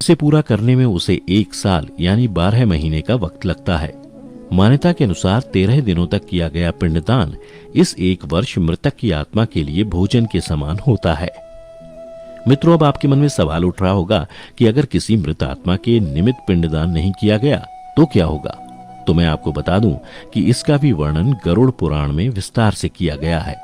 जिसे पूरा करने में उसे 1 साल यानी 12 महीने का वक्त लगता है। मान्यता के अनुसार 13 दिनों तक किया गया पिंडदान इस 1 वर्ष मृतक की आत्मा के लिए भोजन के समान होता है। मित्रों, अब आपके मन में सवाल उठ रहा होगा कि अगर किसी मृत आत्मा के निमित्त पिंडदान नहीं किया गया तो क्या होगा। तो मैं आपको बता दूं कि इसका भी वर्णन गरुड़ पुराण में विस्तार से किया गया है,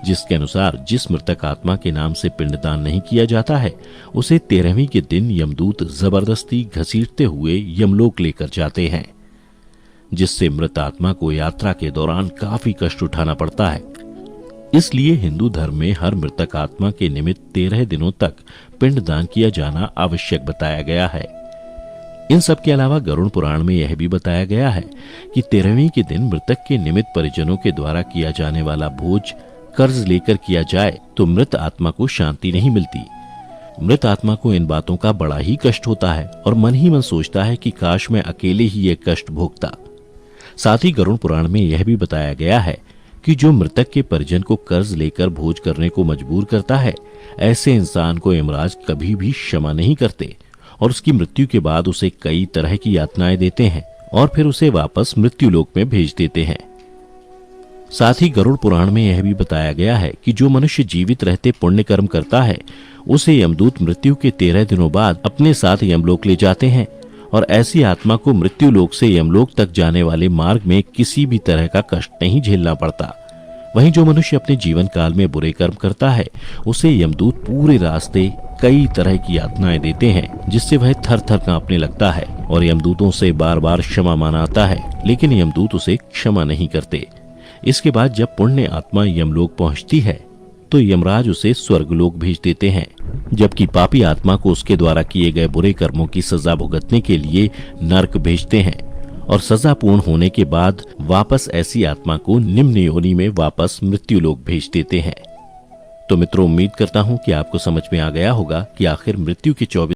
जिसके अनुसार जिस मृतक आत्मा के नाम से पिंडदान नहीं किया जाता है उसे 13वीं के दिन यमदूत जबरदस्ती घसीटते हुए यमलोक लेकर जाते हैं, जिससे मृत आत्मा को यात्रा के दौरान काफी कष्ट उठाना पड़ता है। इसलिए हिंदू धर्म में हर मृतक आत्मा के निमित्त 13 दिनों तक पिंडदान किया जाना आवश्यक बताया गया है। इन सब के अलावा गरुड़ पुराण में यह भी बताया गया है कि 13वीं के दिन मृतक के निमित्त परिजनों के द्वारा किया जाने वाला भोज कर्ज लेकर किया जाए तो मृत आत्मा को शांति नहीं मिलती। मृत आत्मा को इन बातों का बड़ा ही कष्ट होता है और मन ही मन सोचता है कि काश मैं अकेले ही ये कष्ट भोगता। साथ ही गरुड़ पुराण में यह भी बताया गया है कि जो मृतक के परिजन को कर्ज लेकर भोज करने को मजबूर करता है, ऐसे इंसान को यमराज कभी भी क्षमा नहीं करते और उसकी मृत्यु के बाद उसे कई तरह की यातनाएं देते हैं और फिर उसे वापस मृत्यु लोक में भेज देते हैं। साथ ही गरुड़ पुराण में यह भी बताया गया है कि जो मनुष्य जीवित रहते पुण्य कर्म करता है उसे यमदूत मृत्यु के 13 दिनों बाद अपने साथ यमलोक ले जाते हैं और ऐसी आत्मा को मृत्यु लोक से यमलोक तक जाने वाले मार्ग में किसी भी तरह का कष्ट नहीं झेलना पड़ता। वहीं जो मनुष्य अपने जीवन काल में बुरे कर्म करता है उसे यमदूत पूरे रास्ते कई तरह की यातनाएं देते हैं, जिससे वह थर थर कांपने लगता है और यमदूतों से बार बार क्षमा मांगता है, लेकिन यमदूत उसे क्षमा नहीं करते। इसके बाद जब पुण्य आत्मा यमलोक पहुंचती है तो यमराज उसे स्वर्गलोक भेज देते हैं, जबकि पापी आत्मा को उसके द्वारा किए गए बुरे कर्मों की सजा भुगतने के लिए नरक भेजते हैं और सजा पूर्ण होने के बाद वापस ऐसी आत्मा को निम्न योनि में वापस मृत्यु लोक भेज देते हैं। तो मित्रों, उम्मीद करता हूं कि आपको समझ में आ गया होगा कि आखिर मृत्यु के 24